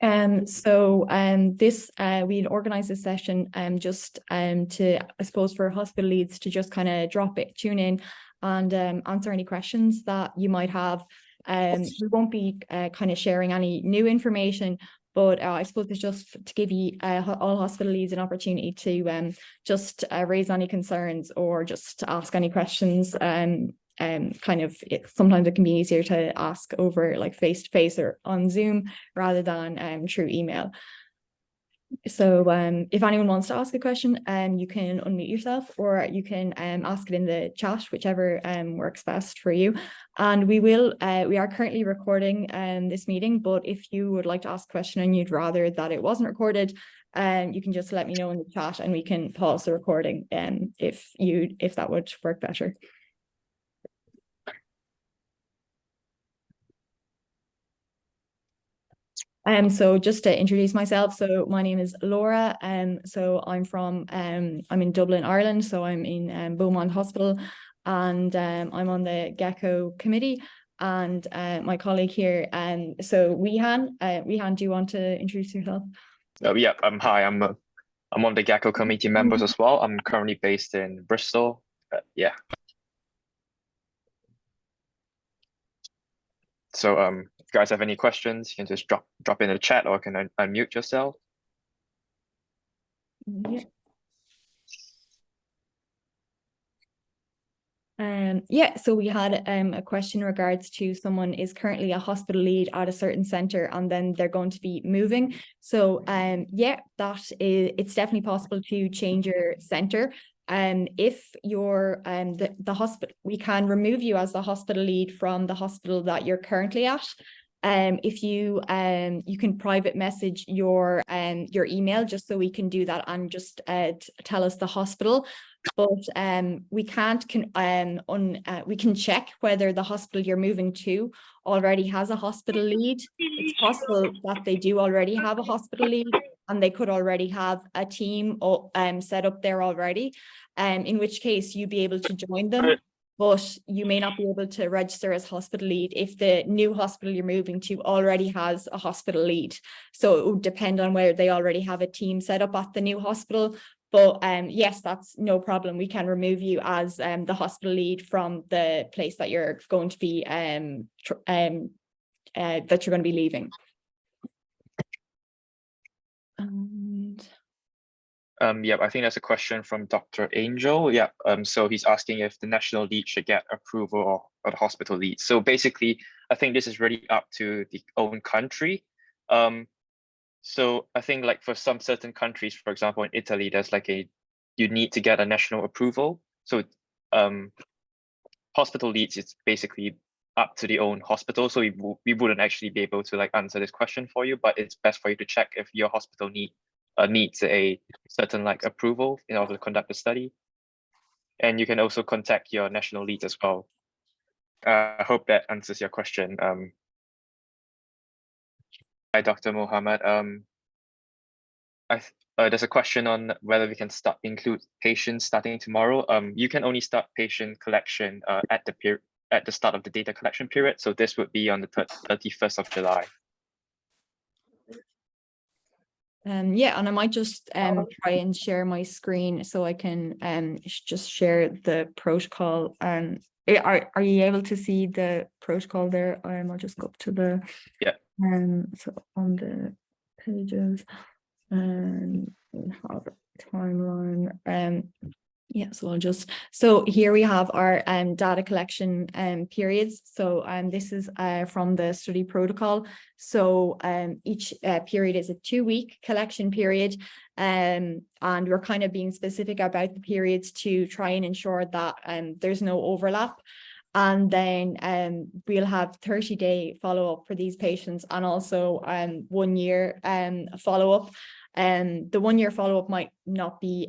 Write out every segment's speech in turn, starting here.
This we'd organize this session just to, I suppose, for hospital leads to just kind of tune in and answer any questions that you might have. We won't be kind of sharing any new information, but I suppose it's just to give you all hospital leads an opportunity to just raise any concerns or just ask any questions. Sometimes it can be easier to ask over like face-to-face or on Zoom rather than through email. So if anyone wants to ask a question, you can unmute yourself or you can ask it in the chat, whichever works best for you. And we are currently recording this meeting, but if you would like to ask a question and you'd rather that it wasn't recorded, you can just let me know in the chat and we can pause the recording if that would work better. So just to introduce myself, so my name is Laura, so I'm in Dublin, Ireland, so I'm in Beaumont Hospital, and I'm on the Gecko committee, and my colleague here, so Wehan, do you want to introduce yourself? Oh yeah, hi, I'm on the Gecko committee members as well. I'm currently based in Bristol. Yeah. So if you guys have any questions, you can just drop in the chat or can unmute yourself. Yeah. So we had a question in regards to someone is currently a hospital lead at a certain center and then they're going to be moving. So yeah, it's definitely possible to change your center. If you're the hospital, we can remove you as the hospital lead from the hospital that you're currently at. If you can private message your email just so we can do that and just tell us the hospital. But we can't we can check whether the hospital you're moving to already has a hospital lead. It's possible that they do already have a hospital lead and they could already have a team set up there already, in which case you'd be able to join them, but you may not be able to register as hospital lead if the new hospital you're moving to already has a hospital lead. So it would depend on whether they already have a team set up at the new hospital. But yes, that's no problem. We can remove you as the hospital lead from the place that you're going to be leaving. Yeah, I think that's a question from Dr. Angel. Yeah, so he's asking if the national lead should get approval or the hospital lead. So basically, I think this is really up to the own country. So I think like for some certain countries, for example, in Italy, there's like you need to get a national approval. So hospital leads, it's basically up to the own hospital. So we wouldn't actually be able to like answer this question for you, but it's best for you to check if your hospital needs a certain like approval in order to conduct the study. And you can also contact your national lead as well. I hope that answers your question. Hi, Dr. Mohamad. There's a question on whether we can include patients starting tomorrow. You can only start patient collection at the start of the data collection period. So this would be on the 31st of July. Yeah, and I might just try and share my screen so I can just share the protocol. Are you able to see the protocol there? I'll just go up to the so on the pages and have a timeline. Yeah, so here we have our data collection periods. So this is from the study protocol. So each period is a 2-week collection period, and we're kind of being specific about the periods to try and ensure that there's no overlap. And then we'll have 30-day follow-up for these patients and also 1 year follow-up. The 1 year follow-up might not be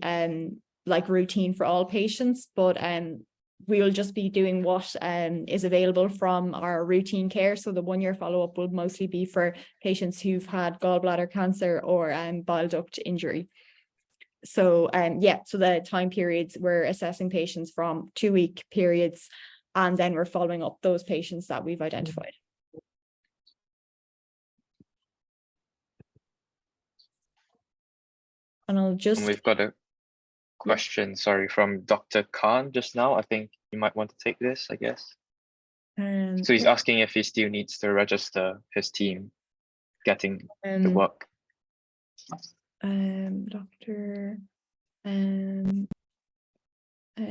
like routine for all patients, but we will just be doing what is available from our routine care. So the 1 year follow-up will mostly be for patients who've had gallbladder cancer or bile duct injury. So yeah, so the time periods, we're assessing patients from 2-week periods, and then we're following up those patients that we've identified. And I'll And just, we've got a question, sorry, from Dr. Khan just now. I think you might want to take this, I guess. So he's asking if he still needs to register his team getting the work. Doctor,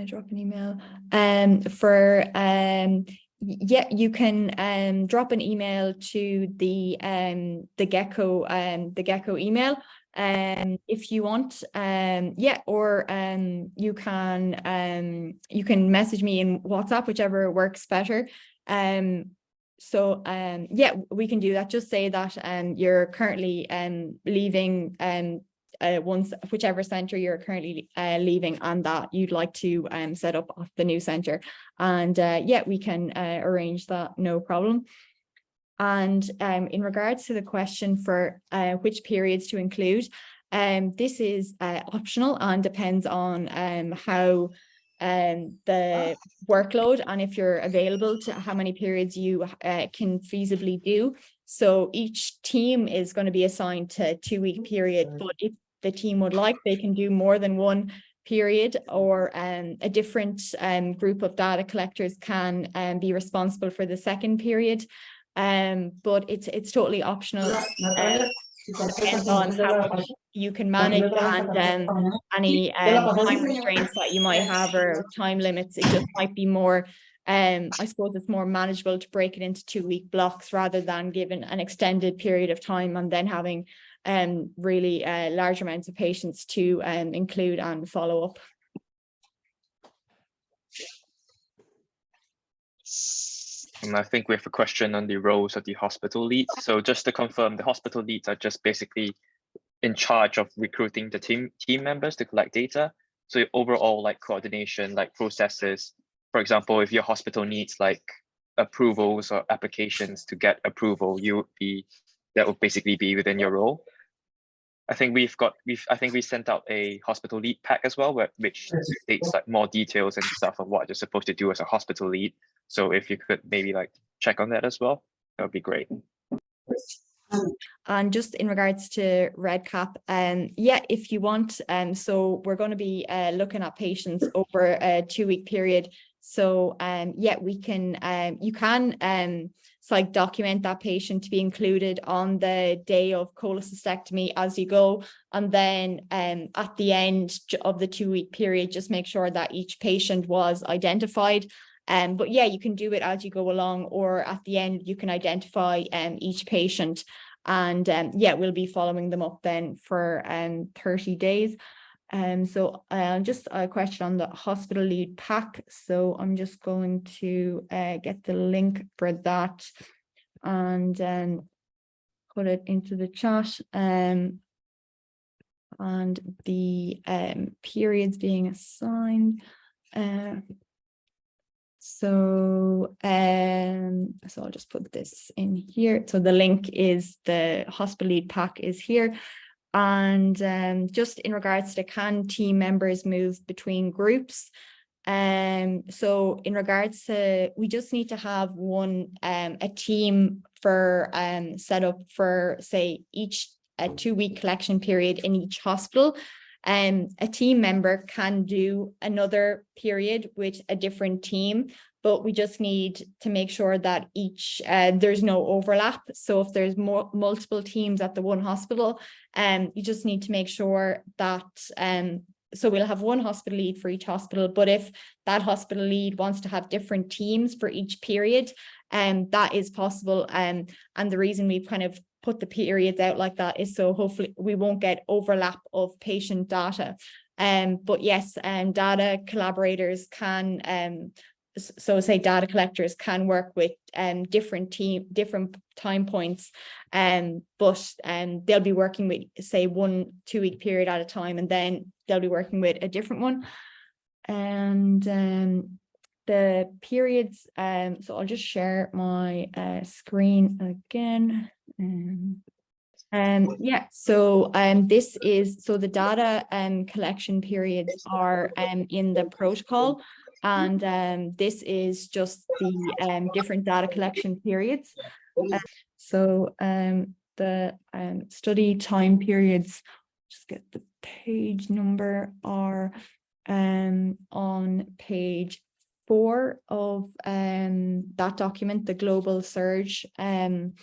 drop an email. Yeah, you can drop an email to the Gecko email if you want. Yeah, or you can message me in WhatsApp, whichever works better. So yeah, we can do that. Just say that you're currently leaving whichever center you're currently leaving, and that you'd like to set up the new center, and yeah, we can arrange that, no problem. And in regards to the question for which periods to include, this is optional and depends on how the workload and if you're available to how many periods you can feasibly do. So each team is going to be assigned to a 2-week period, but if the team would like, they can do more than one period, or a different group of data collectors can be responsible for the second period. But it's totally optional. Depends on how much you can manage and any time restraints that you might have or time limits. It just might be more, I suppose it's more manageable to break it into 2-week blocks rather than given an extended period of time and then having really large amounts of patients to include and follow up. And I think we have a question on the roles of the hospital leads. So just to confirm, the hospital leads are just basically in charge of recruiting the team members to collect data. So overall, like coordination, like processes, for example, if your hospital needs like approvals or applications to get approval, that would basically be within your role. I think we sent out a hospital lead pack as well, which states like more details and stuff of what you're supposed to do as a hospital lead. So if you could maybe like check on that as well, that would be great. And just in regards to REDCap, yeah, if you want, so we're going to be looking at patients over a 2-week period. So yeah, we can, you can like document that patient to be included on the day of cholecystectomy as you go, and then at the end of the 2-week period, just make sure that each patient was identified. But yeah, you can do it as you go along, or at the end you can identify each patient, and yeah, we'll be following them up then for 30 days. So just a question on the hospital lead pack. So I'm just going to get the link for that and put it into the chat. And the periods being assigned. So I'll just put this in here. So the link is the hospital lead pack is here. And just in regards to can team members move between groups? So in regards to, we just need to have a team for set up for, say, each a 2-week collection period in each hospital. A team member can do another period with a different team, but we just need to make sure that there's no overlap. So if there's multiple teams at the one hospital, you just need to make sure that so we'll have one hospital lead for each hospital, but if that hospital lead wants to have different teams for each period, that is possible. And the reason we've kind of put the periods out like that is so hopefully we won't get overlap of patient data. But yes, data collaborators can, so say data collectors can work with different time points, but they'll be working with, say, 1-2 week period at a time, and then they'll be working with a different one. And the periods, so I'll just share my screen again. Yeah, so this is, so the data collection periods are in the protocol, and this is just the different data collection periods. So the study time periods just get the page number, are on page 4 of that document, the global surge one.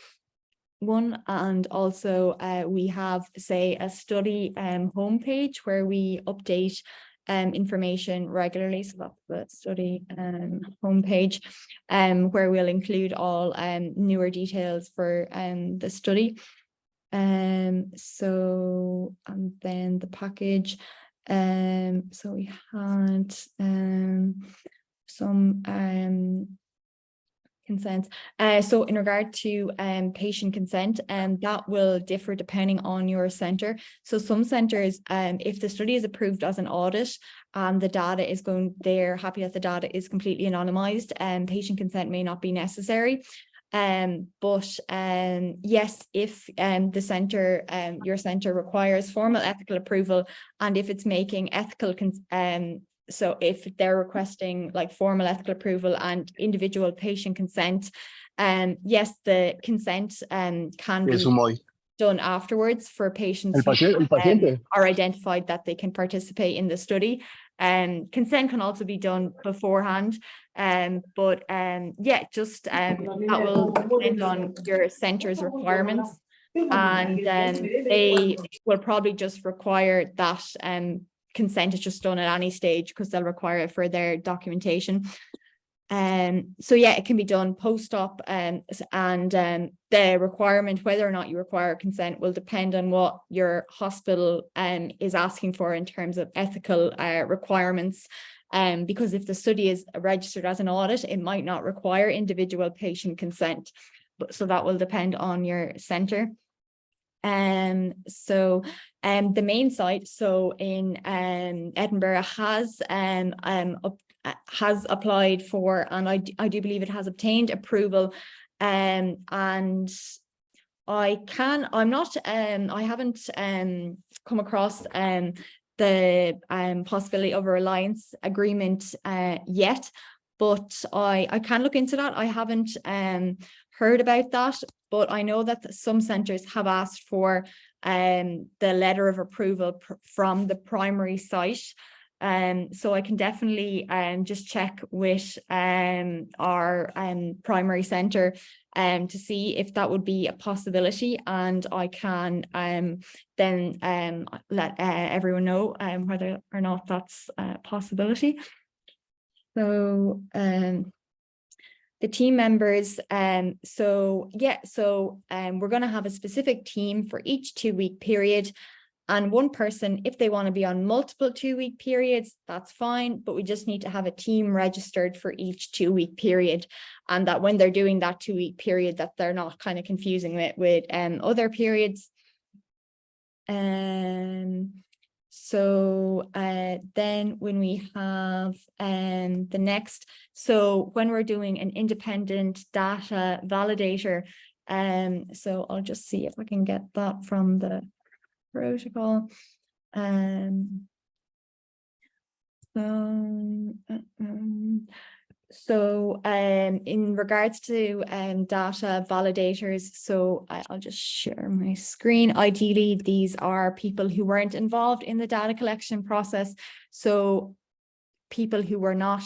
And also we have, say, a study homepage where we update information regularly. So that's the study homepage where we'll include all newer details for the study. So, and then the package, so we had some consent. So in regard to patient consent, that will differ depending on your center. So some centers, if the study is approved as an audit and the data is they're happy that the data is completely anonymized, patient consent may not be necessary. But yes, if the center, your center requires formal ethical approval, and if it's making ethical so if they're requesting like formal ethical approval and individual patient consent, yes, the consent can be done afterwards for patients who are identified that they can participate in the study. Consent can also be done beforehand, but yeah, just that will depend on your center's requirements, and they will probably just require that consent is just done at any stage because they'll require it for their documentation. So yeah, it can be done post-op, and the requirement, whether or not you require consent, will depend on what your hospital is asking for in terms of ethical requirements. Because if the study is registered as an audit, it might not require individual patient consent. So that will depend on your center. So the main site, so in Edinburgh, has applied for, and I do believe it has obtained approval, and I haven't come across the possibility of a reliance agreement yet, but I can look into that. I haven't heard about that, but I know that some centers have asked for the letter of approval from the primary site. So I can definitely just check with our primary center to see if that would be a possibility, and I can then let everyone know whether or not that's a possibility. So the team members, so yeah, so we're going to have a specific team for each 2-week period, and one person, if they want to be on multiple 2-week periods, that's fine, but we just need to have a team registered for each 2-week period, and that when they're doing that 2-week period, that they're not kind of confusing it with other periods. So then when we have the next, so when we're doing an independent data validator, so I'll just see if I can get that from the protocol. So in regards to data validators, so I'll just share my screen. Ideally, these are people who weren't involved in the data collection process. So people who were not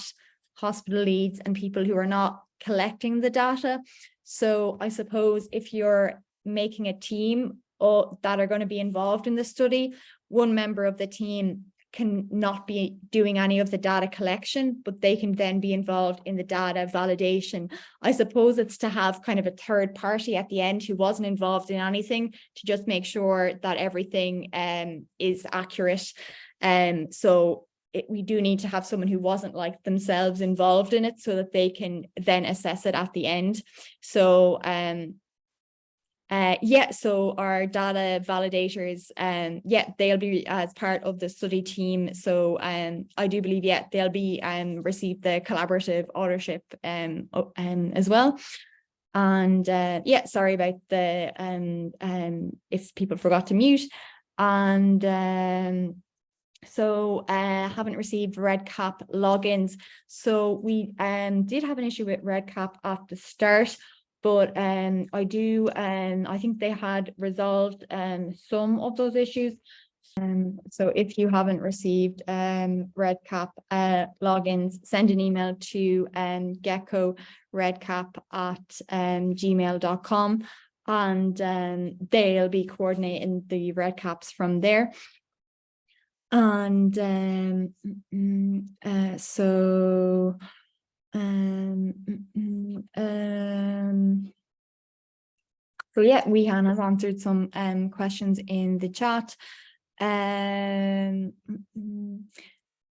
hospital leads and people who are not collecting the data. So I suppose if you're making a team that are going to be involved in the study, one member of the team can not be doing any of the data collection, but they can then be involved in the data validation. I suppose it's to have kind of a third party at the end who wasn't involved in anything to just make sure that everything is accurate. So we do need to have someone who wasn't like themselves involved in it so that they can then assess it at the end. So yeah, so our data validators, yeah, they'll be as part of the study team. So I do believe, yeah, they'll be receive the collaborative authorship as well. And yeah, sorry about the if people forgot to mute. And so haven't received REDCap logins. So we did have an issue with REDCap at the start, but I think they had resolved some of those issues. So if you haven't received REDCap logins, send an email to Gecko redcap@gmail.com, and they'll be coordinating the REDCaps from there. And so yeah, Wehan has answered some questions in the chat.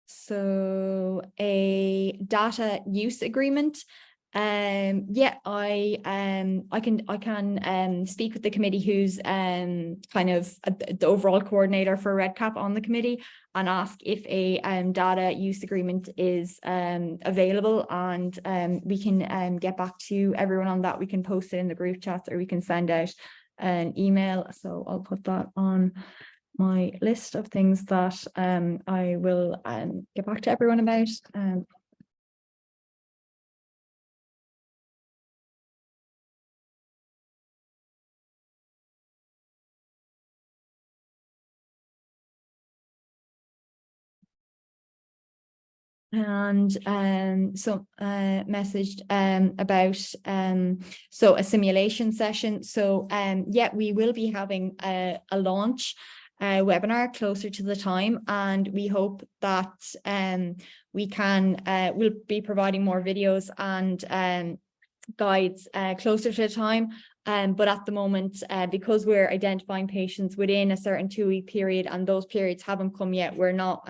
So a data use agreement. Yeah, I can speak with the committee, who's kind of the overall coordinator for REDCap on the committee, and ask if a data use agreement is available, and we can get back to everyone on that. We can post it in the group chats, or we can send out an email. So I'll put that on my list of things that I will get back to everyone about. And so messaged about so a simulation session. So yeah, we will be having a launch webinar closer to the time, and we hope that we can we'll be providing more videos and guides closer to the time. But at the moment, because we're identifying patients within a certain 2-week period, and those periods haven't come yet, we're not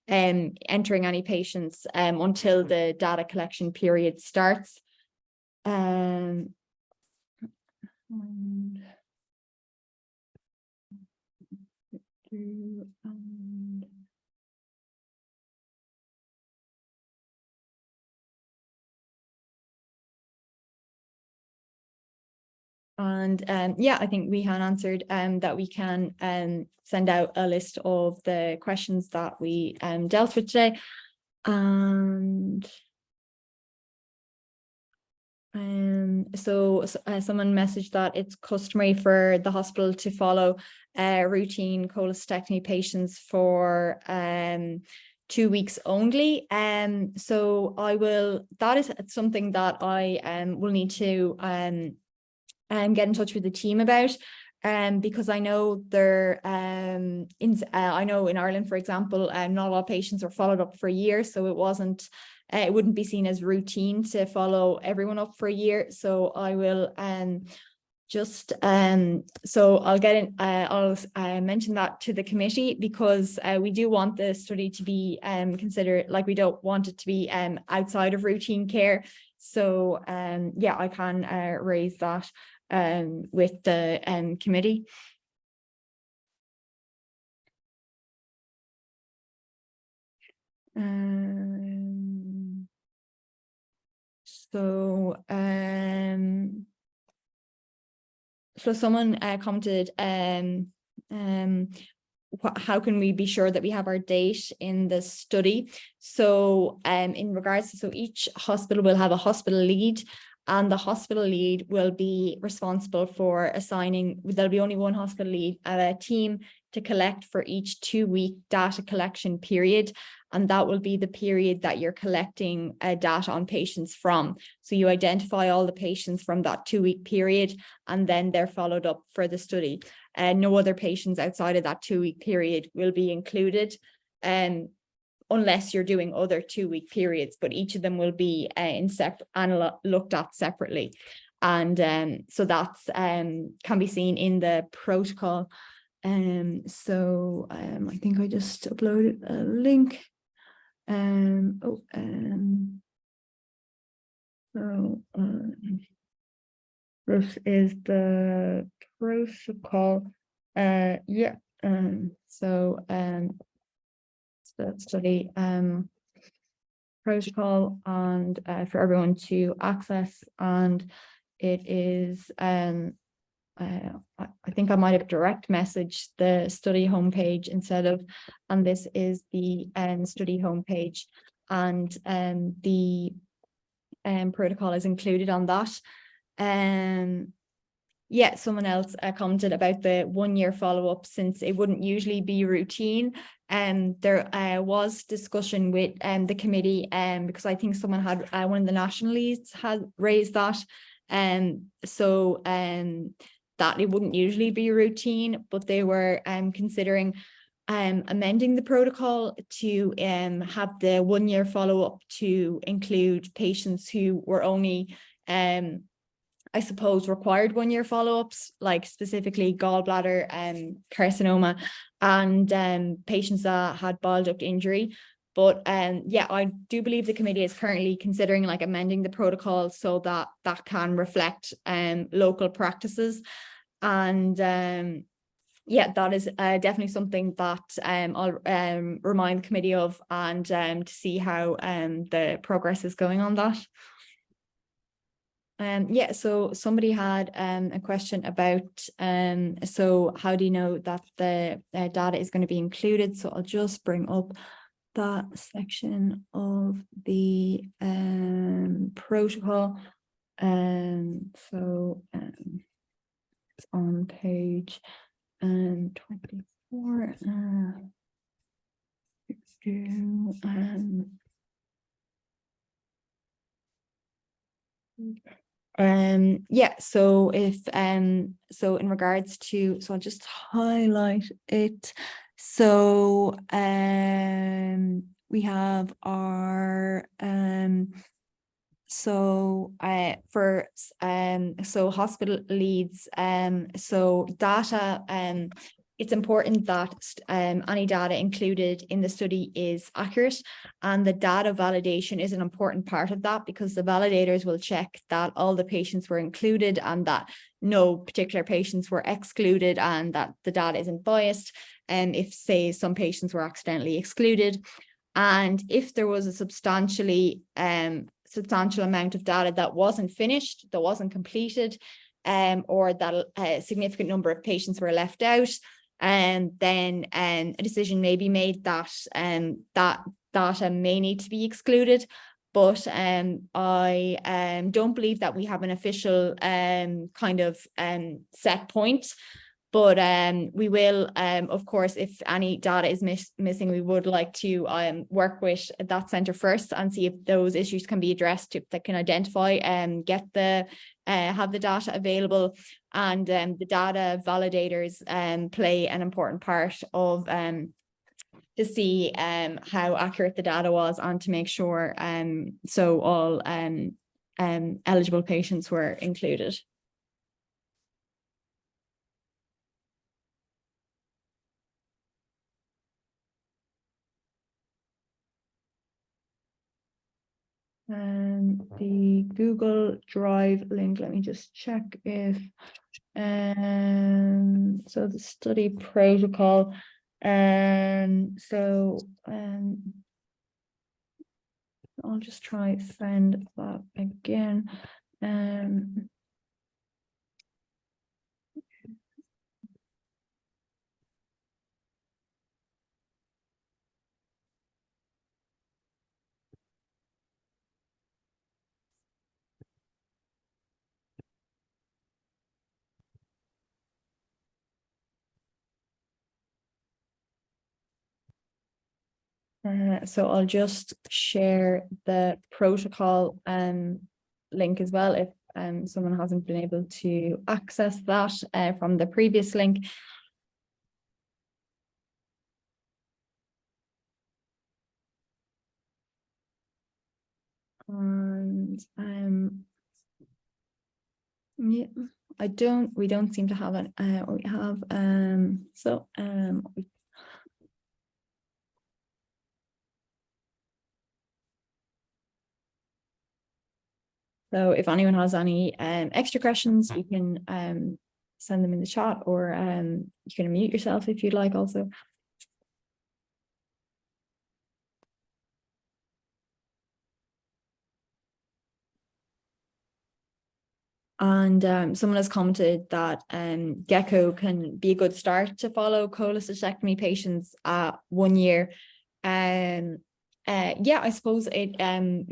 entering any patients until the data collection period starts. And yeah, I think Wehan answered that we can send out a list of the questions that we dealt with today. And so someone messaged that it's customary for the hospital to follow routine cholecystectomy patients for 2 weeks only. So that is something that I will need to get in touch with the team about, because I know I know in Ireland, for example, not all patients are followed up for a year, so it wouldn't be seen as routine to follow everyone up for a year. So I will just so I'll get in, I'll mention that to the committee, because we do want the study to be considered, like, we don't want it to be outside of routine care. So yeah, I can raise that with the committee. So someone commented, how can we be sure that we have our date in the study? So in regards to, so each hospital will have a hospital lead, and the hospital lead will be responsible for assigning, there'll be only one hospital lead, a team to collect for each 2-week data collection period. And that will be the period that you're collecting data on patients from. So you identify all the patients from that 2-week period, and then they're followed up for the study. No other patients outside of that 2-week period will be included, unless you're doing other 2-week periods, but each of them will be looked at separately. And so that's can be seen in the protocol. So I think I just uploaded a link. So this is the protocol. Yeah. So the study protocol, and for everyone to access, and it is I think I might have direct messaged the study homepage instead of, and this is the study homepage, and the protocol is included on that. Yeah, someone else commented about the 1 year follow-up, since it wouldn't usually be routine. There was discussion with the committee, because I think someone had, one of the national leads had raised that. So that it wouldn't usually be routine, but they were considering amending the protocol to have the 1 year follow-up to include patients who were only I suppose required 1 year follow-ups, like specifically gallbladder carcinoma and patients that had bile duct injury. But yeah, I do believe the committee is currently considering like amending the protocol so that that can reflect local practices. And yeah, that is definitely something that I'll remind the committee of, and to see how the progress is going on that. Yeah, so somebody had a question about so how do you know that the data is going to be included? So I'll just bring up that section of the protocol. So it's on page 24. Yeah, so if so in regards to, so I'll just highlight it. So we have our so for so hospital leads, so data, it's important that any data included in the study is accurate, and the data validation is an important part of that, because the validators will check that all the patients were included and that no particular patients were excluded, and that the data isn't biased, and if, say, some patients were accidentally excluded. And if there was a substantial amount of data that wasn't finished, that wasn't completed, or that a significant number of patients were left out, and then a decision may be made that that data may need to be excluded. But I don't believe that we have an official kind of set point. But we will, of course, if any data is missing, we would like to work with that centre first and see if those issues can be addressed, if they can identify and get the have the data available. And the data validators play an important part of to see how accurate the data was, and to make sure so all eligible patients were included. The Google Drive link, let me just check if so the study protocol, so I'll just try send that again. So I'll just share the protocol link as well, if someone hasn't been able to access that from the previous link. And yeah, we don't seem to have it. We have so if anyone has any extra questions, you can send them in the chat, or you can unmute yourself if you'd like also. And someone has commented that Gecko can be a good start to follow cholecystectomy patients at 1 year. Yeah, I suppose it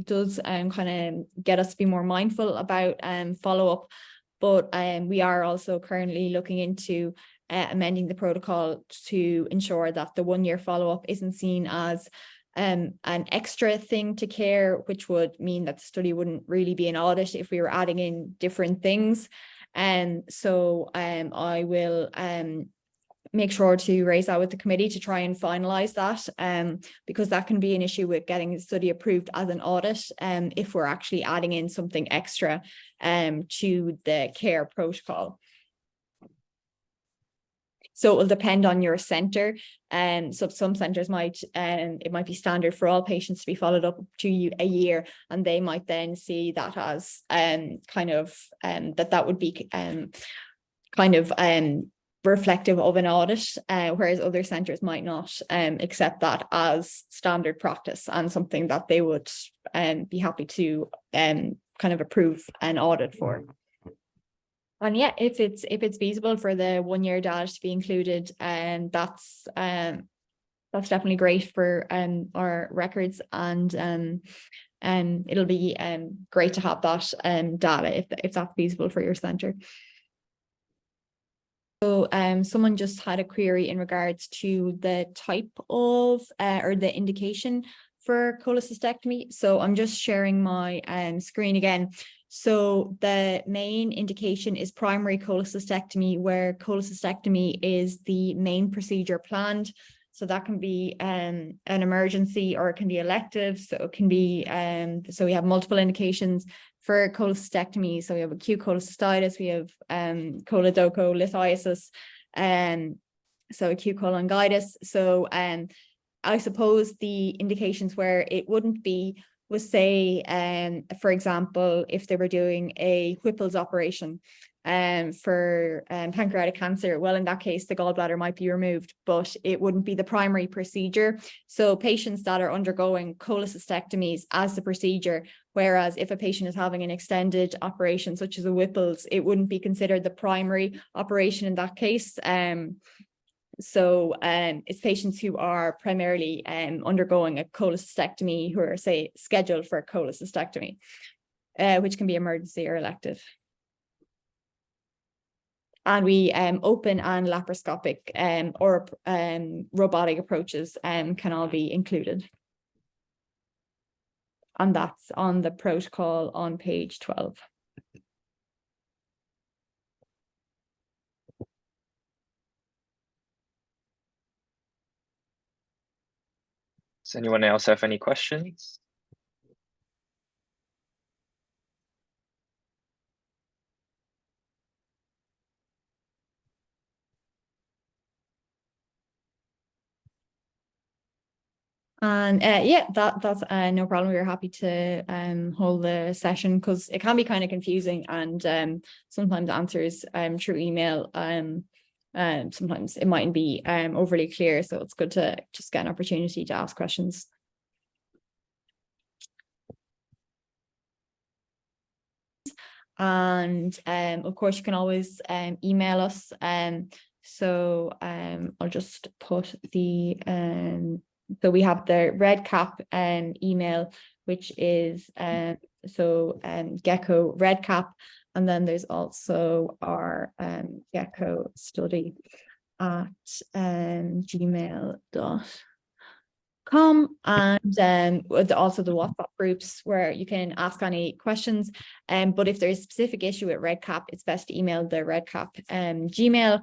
does kind of get us to be more mindful about follow-up. but we are also currently looking into amending the protocol to ensure that the 1 year follow-up isn't seen as an extra thing to care, which would mean that the study wouldn't really be an audit if we were adding in different things. So I will make sure to raise that with the committee to try and finalize that, because that can be an issue with getting the study approved as an audit, if we're actually adding in something extra to the care protocol. So it will depend on your center. So some centers might, it might be standard for all patients to be followed up to a year, and they might then see that as that would be reflective of an audit, whereas other centers might not accept that as standard practice and something that they would be happy to approve an audit for. And yeah, if it's feasible for the 1 year data to be included, that's definitely great for our records, and it'll be great to have that data if that's feasible for your center. So someone just had a query in regards to the type of or the indication for cholecystectomy. So I'm just sharing my screen again. So the main indication is primary cholecystectomy, where cholecystectomy is the main procedure planned. So that can be an emergency, or it can be elective. So it can be, so we have multiple indications for cholecystectomy. So we have acute cholecystitis, we have choledocholithiasis, so acute cholangitis. So I suppose the indications where it wouldn't be was, say, for example, if they were doing a Whipple's operation for pancreatic cancer, well, in that case, the gallbladder might be removed, but it wouldn't be the primary procedure. So patients that are undergoing cholecystectomies as the procedure, whereas if a patient is having an extended operation, such as a Whipple's, it wouldn't be considered the primary operation in that case. So it's patients who are primarily undergoing a cholecystectomy who are, say, scheduled for a cholecystectomy, which can be emergency or elective. And we open and laparoscopic or robotic approaches can all be included. And that's on the protocol on page 12. Does anyone else have any questions? And yeah, that's no problem. We're happy to hold the session, because it can be kind of confusing, and sometimes answers through email sometimes it mightn't be overly clear, so it's good to just get an opportunity to ask questions. And of course, you can always email us. So I'll just put the so we have the REDCap email, which is Gecko REDCap, and then there's also our Gecko study at gmail.com, and also the WhatsApp groups where you can ask any questions. But if there's a specific issue with REDCap, it's best to email the REDCap Gmail.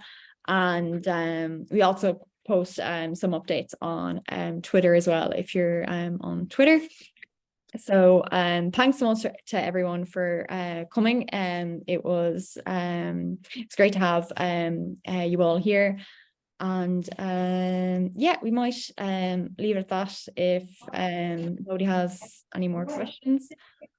And we also post some updates on Twitter as well, if you're on Twitter. So thanks so much to everyone for coming. It's great to have you all here. And yeah, we might leave it at that if nobody has any more questions.